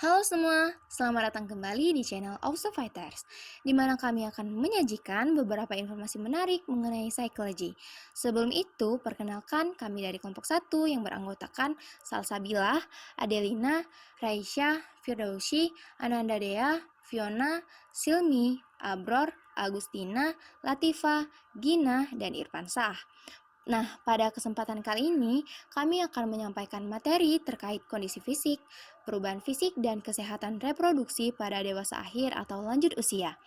Halo semua, selamat datang kembali di channel Also Fighters, di mana kami akan menyajikan beberapa informasi menarik mengenai psikologi. Sebelum itu, perkenalkan kami dari kelompok 1 yang beranggotakan Salsabila, Adelina, Raisya, Firdausi, Ananda Dea, Fiona, Silmi, Abror, Agustina, Latifa, Gina, dan Irfansah. Nah, pada kesempatan kali ini, kami akan menyampaikan materi terkait kondisi fisik, perubahan fisik, dan kesehatan reproduksi pada dewasa akhir atau lanjut usia.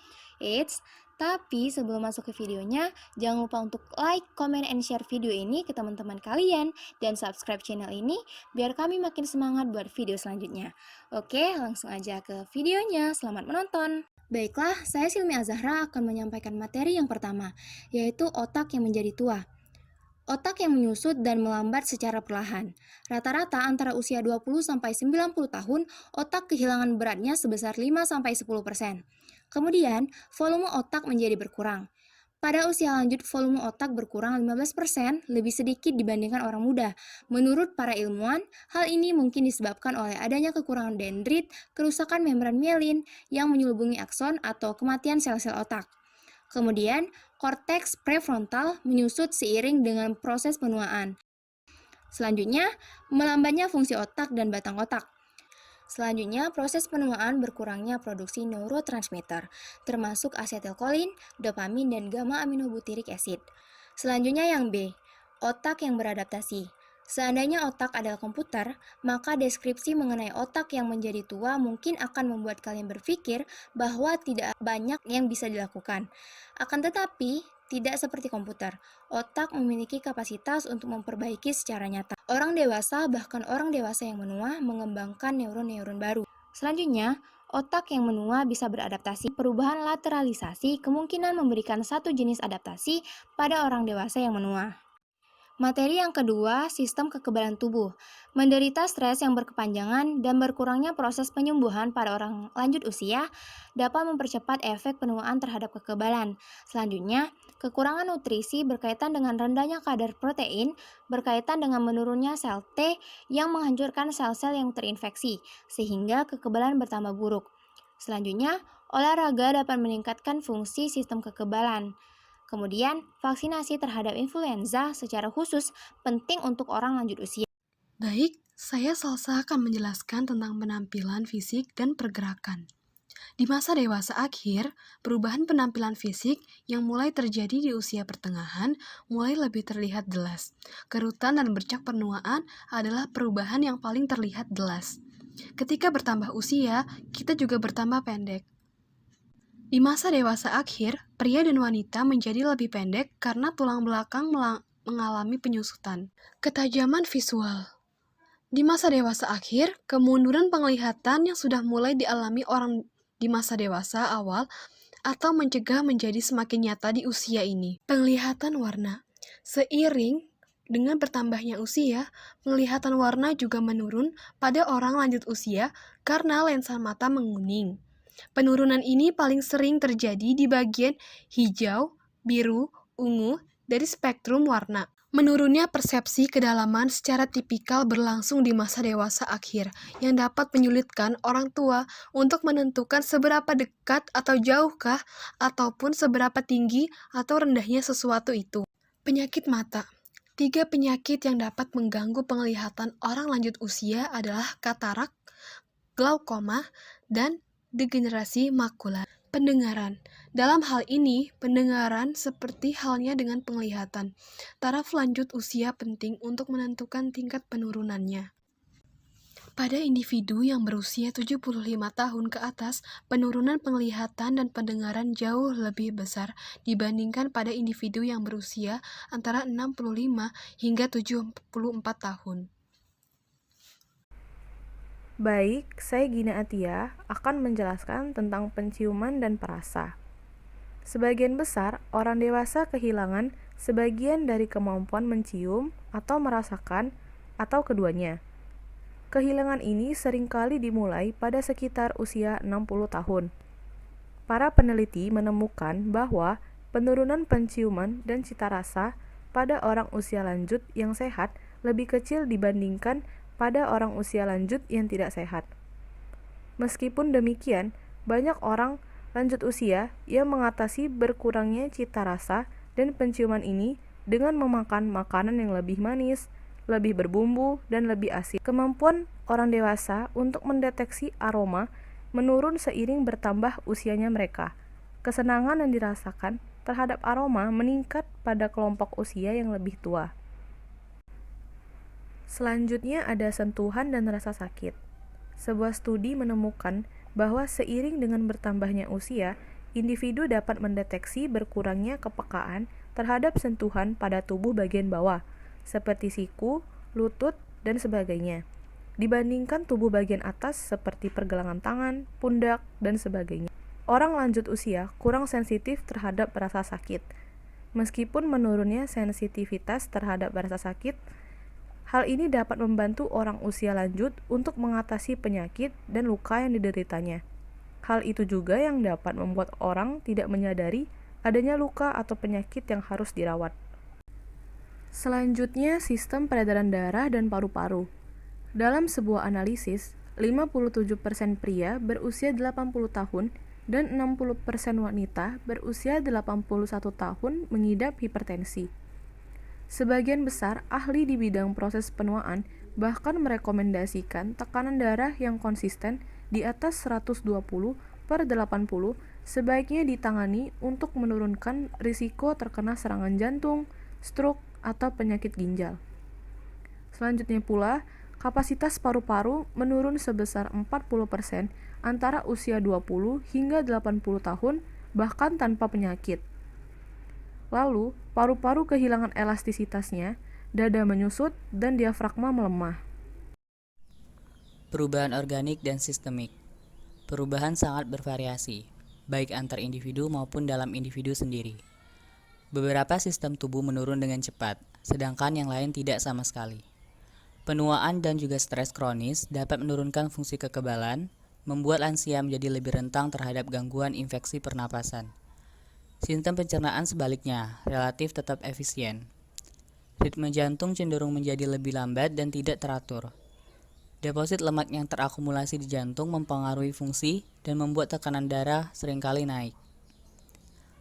Tapi sebelum masuk ke videonya, jangan lupa untuk like, comment, and share video ini ke teman-teman kalian, dan subscribe channel ini biar kami makin semangat buat video selanjutnya. Oke, langsung aja ke videonya. Selamat menonton! Baiklah, saya Silmi Azahra akan menyampaikan materi yang pertama, yaitu otak yang menjadi tua. Otak yang menyusut dan melambat secara perlahan. Rata-rata antara usia 20-90 tahun, otak kehilangan beratnya sebesar 5-10%. Kemudian, volume otak menjadi berkurang. Pada usia lanjut, volume otak berkurang 15%, lebih sedikit dibandingkan orang muda. Menurut para ilmuwan, hal ini mungkin disebabkan oleh adanya kekurangan dendrit, kerusakan membran mielin yang menyelubungi akson atau kematian sel-sel otak. Kemudian, korteks prefrontal menyusut seiring dengan proses penuaan. Selanjutnya, melambatnya fungsi otak dan batang otak. Selanjutnya, proses penuaan berkurangnya produksi neurotransmitter, termasuk asetilkolin, dopamin, dan gamma aminobutyric acid. Selanjutnya yang B, otak yang beradaptasi. Seandainya otak adalah komputer, maka deskripsi mengenai otak yang menjadi tua mungkin akan membuat kalian berpikir bahwa tidak banyak yang bisa dilakukan. Akan tetapi, tidak seperti komputer, otak memiliki kapasitas untuk memperbaiki secara nyata. Orang dewasa, bahkan orang dewasa yang menua, mengembangkan neuron-neuron baru. Selanjutnya, otak yang menua bisa beradaptasi. Perubahan lateralisasi kemungkinan memberikan satu jenis adaptasi pada orang dewasa yang menua. Materi yang kedua, sistem kekebalan tubuh. Menderita stres yang berkepanjangan dan berkurangnya proses penyembuhan pada orang lanjut usia dapat mempercepat efek penuaan terhadap kekebalan. Selanjutnya, kekurangan nutrisi berkaitan dengan rendahnya kadar protein berkaitan dengan menurunnya sel T yang menghancurkan sel-sel yang terinfeksi, sehingga kekebalan bertambah buruk. Selanjutnya, olahraga dapat meningkatkan fungsi sistem kekebalan. Kemudian, vaksinasi terhadap influenza secara khusus penting untuk orang lanjut usia. Baik, saya Salsa akan menjelaskan tentang penampilan fisik dan pergerakan. Di masa dewasa akhir, perubahan penampilan fisik yang mulai terjadi di usia pertengahan mulai lebih terlihat jelas. Kerutan dan bercak penuaan adalah perubahan yang paling terlihat jelas. Ketika bertambah usia, kita juga bertambah pendek. Di masa dewasa akhir, pria dan wanita menjadi lebih pendek karena tulang belakang mengalami penyusutan. Ketajaman visual. Di masa dewasa akhir, kemunduran penglihatan yang sudah mulai dialami orang di masa dewasa awal atau mencegah menjadi semakin nyata di usia ini. Penglihatan warna. Seiring dengan bertambahnya usia, penglihatan warna juga menurun pada orang lanjut usia karena lensa mata menguning. Penurunan ini paling sering terjadi di bagian hijau, biru, ungu dari spektrum warna. Menurunnya persepsi kedalaman secara tipikal berlangsung di masa dewasa akhir, yang dapat menyulitkan orang tua untuk menentukan seberapa dekat atau jauhkah, ataupun seberapa tinggi atau rendahnya sesuatu itu. Penyakit mata. 3 penyakit yang dapat mengganggu penglihatan orang lanjut usia adalah katarak, glaukoma, dan degenerasi makular. Pendengaran. Dalam hal ini, pendengaran seperti halnya dengan penglihatan. Taraf lanjut usia penting untuk menentukan tingkat penurunannya. Pada individu yang berusia 75 tahun ke atas, penurunan penglihatan dan pendengaran jauh lebih besar dibandingkan pada individu yang berusia antara 65 hingga 74 tahun. Baik, saya Gina Atia akan menjelaskan tentang penciuman dan perasa. Sebagian besar orang dewasa kehilangan sebagian dari kemampuan mencium atau merasakan atau keduanya. Kehilangan ini seringkali dimulai pada sekitar usia 60 tahun. Para peneliti menemukan bahwa penurunan penciuman dan cita rasa pada orang usia lanjut yang sehat lebih kecil dibandingkan pada orang usia lanjut yang tidak sehat. Meskipun demikian, banyak orang lanjut usia yang mengatasi berkurangnya cita rasa dan penciuman ini dengan memakan makanan yang lebih manis, lebih berbumbu, dan lebih asin. Kemampuan orang dewasa untuk mendeteksi aroma menurun seiring bertambah usianya mereka. Kesenangan yang dirasakan terhadap aroma meningkat pada kelompok usia yang lebih tua. Selanjutnya ada sentuhan dan rasa sakit. Sebuah studi menemukan bahwa seiring dengan bertambahnya usia, individu dapat mendeteksi berkurangnya kepekaan terhadap sentuhan pada tubuh bagian bawah, seperti siku, lutut, dan sebagainya, dibandingkan tubuh bagian atas seperti pergelangan tangan, pundak, dan sebagainya. Orang lanjut usia kurang sensitif terhadap rasa sakit. Meskipun menurunnya sensitivitas terhadap rasa sakit, hal ini dapat membantu orang usia lanjut untuk mengatasi penyakit dan luka yang dideritanya. Hal itu juga yang dapat membuat orang tidak menyadari adanya luka atau penyakit yang harus dirawat. Selanjutnya, sistem peredaran darah dan paru-paru. Dalam sebuah analisis, 57% pria berusia 80 tahun dan 60% wanita berusia 81 tahun mengidap hipertensi. Sebagian besar ahli di bidang proses penuaan bahkan merekomendasikan tekanan darah yang konsisten di atas 120/80 sebaiknya ditangani untuk menurunkan risiko terkena serangan jantung, stroke, atau penyakit ginjal. Selanjutnya pula, kapasitas paru-paru menurun sebesar 40% antara usia 20 hingga 80 tahun bahkan tanpa penyakit. Lalu, paru-paru kehilangan elastisitasnya, dada menyusut, dan diafragma melemah. Perubahan organik dan sistemik. Perubahan sangat bervariasi, baik antar individu maupun dalam individu sendiri. Beberapa sistem tubuh menurun dengan cepat, sedangkan yang lain tidak sama sekali. Penuaan dan juga stres kronis dapat menurunkan fungsi kekebalan, membuat lansia menjadi lebih rentang terhadap gangguan infeksi pernapasan. Sistem pencernaan sebaliknya, relatif tetap efisien. Ritme jantung cenderung menjadi lebih lambat dan tidak teratur. Deposit lemak yang terakumulasi di jantung mempengaruhi fungsi dan membuat tekanan darah seringkali naik.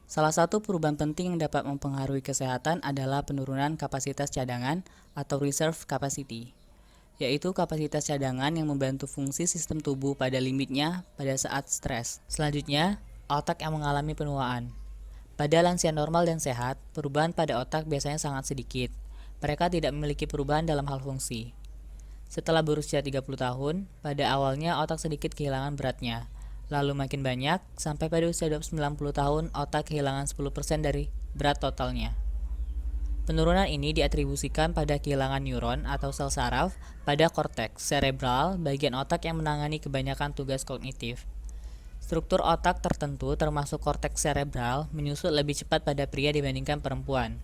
Salah satu perubahan penting yang dapat mempengaruhi kesehatan adalah penurunan kapasitas cadangan atau reserve capacity, yaitu kapasitas cadangan yang membantu fungsi sistem tubuh pada limitnya pada saat stres. Selanjutnya, otak yang mengalami penuaan. Pada lansia normal dan sehat, perubahan pada otak biasanya sangat sedikit. Mereka tidak memiliki perubahan dalam hal fungsi. Setelah berusia 30 tahun, pada awalnya otak sedikit kehilangan beratnya. Lalu makin banyak, sampai pada usia 90 tahun, otak kehilangan 10% dari berat totalnya. Penurunan ini diatribusikan pada kehilangan neuron atau sel saraf pada korteks cerebral, bagian otak yang menangani kebanyakan tugas kognitif. Struktur otak tertentu termasuk korteks cerebral menyusut lebih cepat pada pria dibandingkan perempuan.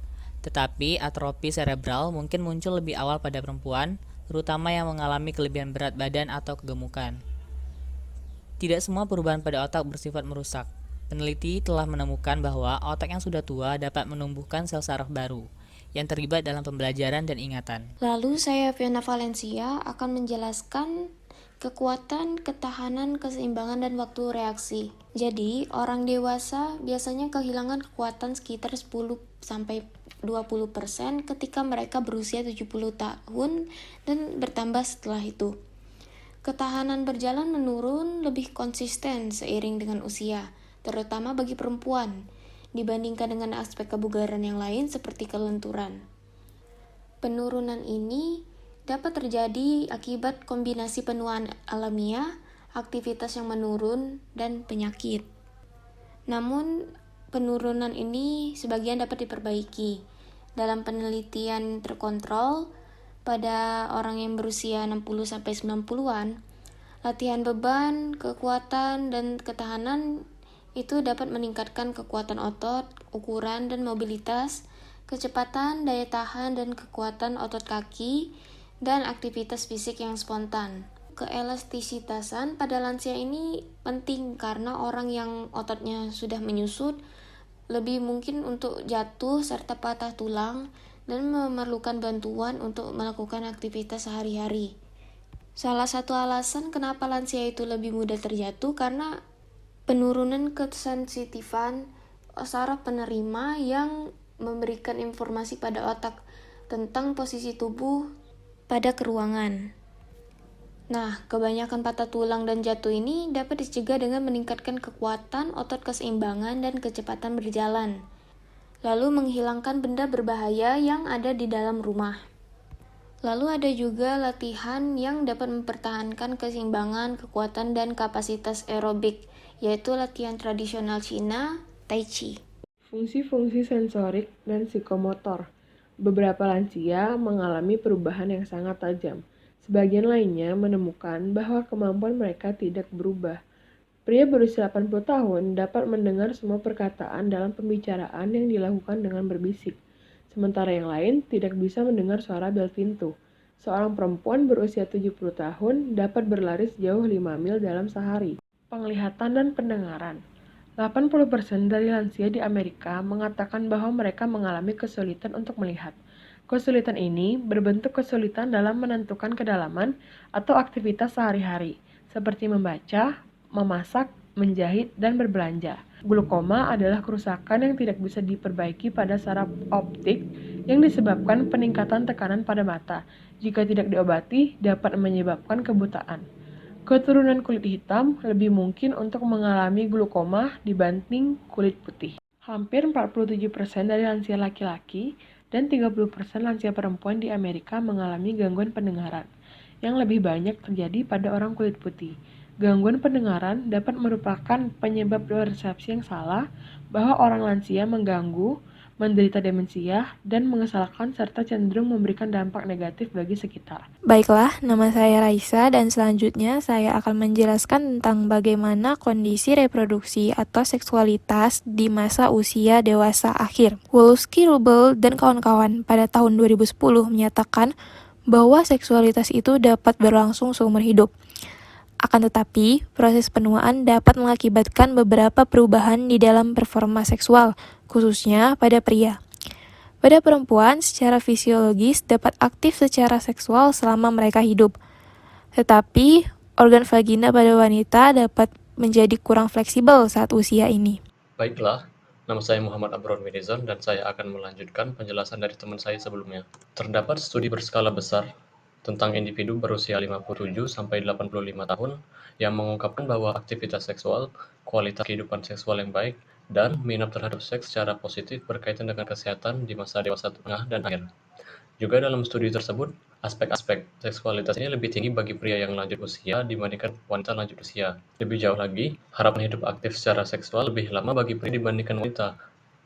Tetapi atrofi cerebral mungkin muncul lebih awal pada perempuan, terutama yang mengalami kelebihan berat badan atau kegemukan. Tidak semua perubahan pada otak bersifat merusak. Peneliti telah menemukan bahwa otak yang sudah tua dapat menumbuhkan sel saraf baru yang terlibat dalam pembelajaran dan ingatan. Lalu saya Fiona Valencia akan menjelaskan kekuatan, ketahanan, keseimbangan, dan waktu reaksi. Jadi, orang dewasa biasanya kehilangan kekuatan sekitar 10-20% ketika mereka berusia 70 tahun dan bertambah setelah itu. Ketahanan berjalan menurun lebih konsisten seiring dengan usia, terutama bagi perempuan, dibandingkan dengan aspek kebugaran yang lain seperti kelenturan. Penurunan ini dapat terjadi akibat kombinasi penuaan alamiah, aktivitas yang menurun, dan penyakit. Namun, penurunan ini sebagian dapat diperbaiki. Dalam penelitian terkontrol pada orang yang berusia 60-90-an, latihan beban, kekuatan, dan ketahanan itu dapat meningkatkan kekuatan otot, ukuran, dan mobilitas, kecepatan, daya tahan, dan kekuatan otot kaki, dan aktivitas fisik yang spontan. Keelastisitasan pada lansia ini penting karena orang yang ototnya sudah menyusut lebih mungkin untuk jatuh serta patah tulang dan memerlukan bantuan untuk melakukan aktivitas sehari-hari. Salah satu alasan kenapa lansia itu lebih mudah terjatuh karena penurunan kesensitifan saraf penerima yang memberikan informasi pada otak tentang posisi tubuh pada keruangan. Nah, kebanyakan patah tulang dan jatuh ini dapat dicegah dengan meningkatkan kekuatan otot keseimbangan dan kecepatan berjalan, lalu menghilangkan benda berbahaya yang ada di dalam rumah. Lalu ada juga latihan yang dapat mempertahankan keseimbangan, kekuatan, dan kapasitas aerobik, yaitu latihan tradisional Cina, Tai Chi. Fungsi-fungsi sensorik dan psikomotor. Beberapa lansia mengalami perubahan yang sangat tajam. Sebagian lainnya menemukan bahwa kemampuan mereka tidak berubah. Pria berusia 80 tahun dapat mendengar semua perkataan dalam pembicaraan yang dilakukan dengan berbisik, sementara yang lain tidak bisa mendengar suara bel pintu. Seorang perempuan berusia 70 tahun dapat berlari sejauh 5 mil dalam sehari. Penglihatan dan pendengaran. 80% dari lansia di Amerika mengatakan bahwa mereka mengalami kesulitan untuk melihat. Kesulitan ini berbentuk kesulitan dalam menentukan kedalaman atau aktivitas sehari-hari, seperti membaca, memasak, menjahit, dan berbelanja. Glukoma adalah kerusakan yang tidak bisa diperbaiki pada saraf optik yang disebabkan peningkatan tekanan pada mata. Jika tidak diobati, dapat menyebabkan kebutaan. Keturunan kulit hitam lebih mungkin untuk mengalami glukoma dibanding kulit putih. Hampir 47% dari lansia laki-laki dan 30% lansia perempuan di Amerika mengalami gangguan pendengaran, yang lebih banyak terjadi pada orang kulit putih. Gangguan pendengaran dapat merupakan penyebab persepsi yang salah bahwa orang lansia mengganggu, menderita demensia, dan mengesalkan serta cenderung memberikan dampak negatif bagi sekitar. Baiklah, nama saya Raisa dan selanjutnya saya akan menjelaskan tentang bagaimana kondisi reproduksi atau seksualitas di masa usia dewasa akhir. Wolski, Rubel, dan kawan-kawan pada tahun 2010 menyatakan bahwa seksualitas itu dapat berlangsung seumur hidup. Akan tetapi, proses penuaan dapat mengakibatkan beberapa perubahan di dalam performa seksual, khususnya pada pria. Pada perempuan, secara fisiologis dapat aktif secara seksual selama mereka hidup. Tetapi, organ vagina pada wanita dapat menjadi kurang fleksibel saat usia ini. Baiklah, nama saya Muhammad Abron Wirizon dan saya akan melanjutkan penjelasan dari teman saya sebelumnya. Terdapat studi berskala besar tentang individu berusia 57 sampai 85 tahun yang mengungkapkan bahwa aktivitas seksual, kualitas kehidupan seksual yang baik, dan minat terhadap seks secara positif berkaitan dengan kesehatan di masa dewasa tengah dan akhir. Juga dalam studi tersebut, aspek-aspek seksualitas ini lebih tinggi bagi pria yang lanjut usia dibandingkan wanita lanjut usia. Lebih jauh lagi, harapan hidup aktif secara seksual lebih lama bagi pria dibandingkan wanita.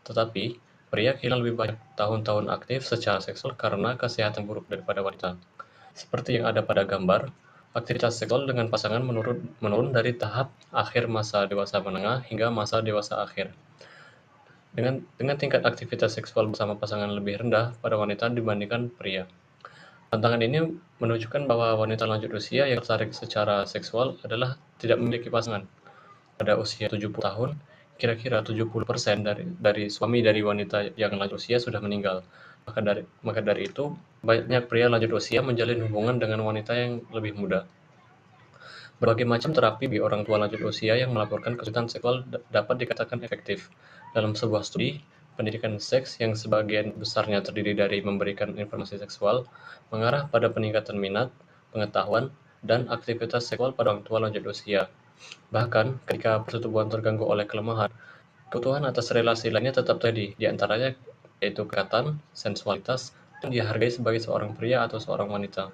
Tetapi, pria kehilangan lebih banyak tahun-tahun aktif secara seksual karena kesehatan buruk daripada wanita. Seperti yang ada pada gambar, aktivitas seksual dengan pasangan menurun dari tahap akhir masa dewasa menengah hingga masa dewasa akhir. Dengan tingkat aktivitas seksual bersama pasangan lebih rendah pada wanita dibandingkan pria. Tantangan ini menunjukkan bahwa wanita lanjut usia yang tertarik secara seksual adalah tidak memiliki pasangan. Pada usia 70 tahun, kira-kira 70% dari suami dari wanita yang lanjut usia sudah meninggal. Maka dari itu, banyak pria lanjut usia menjalin hubungan dengan wanita yang lebih muda. Berbagai macam terapi bagi orang tua lanjut usia yang melaporkan kesulitan seksual dapat dikatakan efektif. Dalam sebuah studi, pendidikan seks yang sebagian besarnya terdiri dari memberikan informasi seksual mengarah pada peningkatan minat, pengetahuan, dan aktivitas seksual pada orang tua lanjut usia. Bahkan, ketika persetubuhan terganggu oleh kelemahan, kebutuhan atas relasi lainnya tetap terjadi, di antaranya yaitu kedekatan, sensualitas, dan dihargai sebagai seorang pria atau seorang wanita.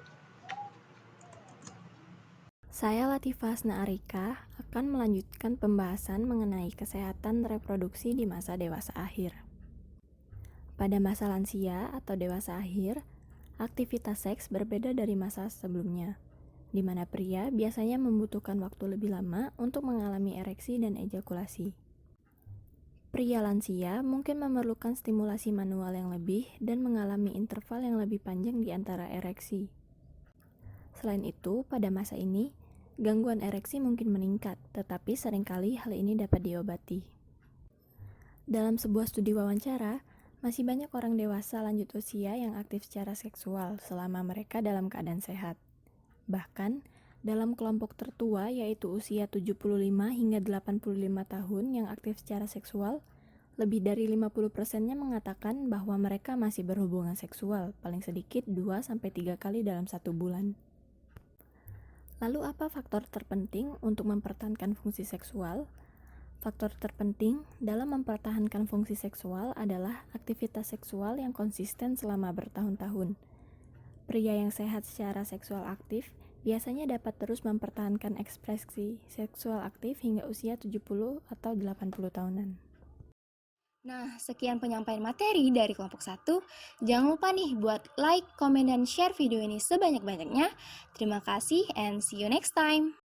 Saya Latifah Arika akan melanjutkan pembahasan mengenai kesehatan reproduksi di masa dewasa akhir. Pada masa lansia atau dewasa akhir, aktivitas seks berbeda dari masa sebelumnya, di mana pria biasanya membutuhkan waktu lebih lama untuk mengalami ereksi dan ejakulasi. Pria lansia mungkin memerlukan stimulasi manual yang lebih dan mengalami interval yang lebih panjang di antara ereksi. Selain itu, pada masa ini, gangguan ereksi mungkin meningkat, tetapi seringkali hal ini dapat diobati. Dalam sebuah studi wawancara, masih banyak orang dewasa lanjut usia yang aktif secara seksual selama mereka dalam keadaan sehat. Bahkan, dalam kelompok tertua yaitu usia 75 hingga 85 tahun yang aktif secara seksual, lebih dari 50%-nya mengatakan bahwa mereka masih berhubungan seksual, paling sedikit 2-3 kali dalam 1 bulan. Lalu apa faktor terpenting untuk mempertahankan fungsi seksual? Faktor terpenting dalam mempertahankan fungsi seksual adalah aktivitas seksual yang konsisten selama bertahun-tahun. Pria yang sehat secara seksual aktif biasanya dapat terus mempertahankan ekspresi seksual aktif hingga usia 70 atau 80 tahunan. Nah, sekian penyampaian materi dari kelompok 1. Jangan lupa nih buat like, komen, dan share video ini sebanyak-banyaknya. Terima kasih and see you next time.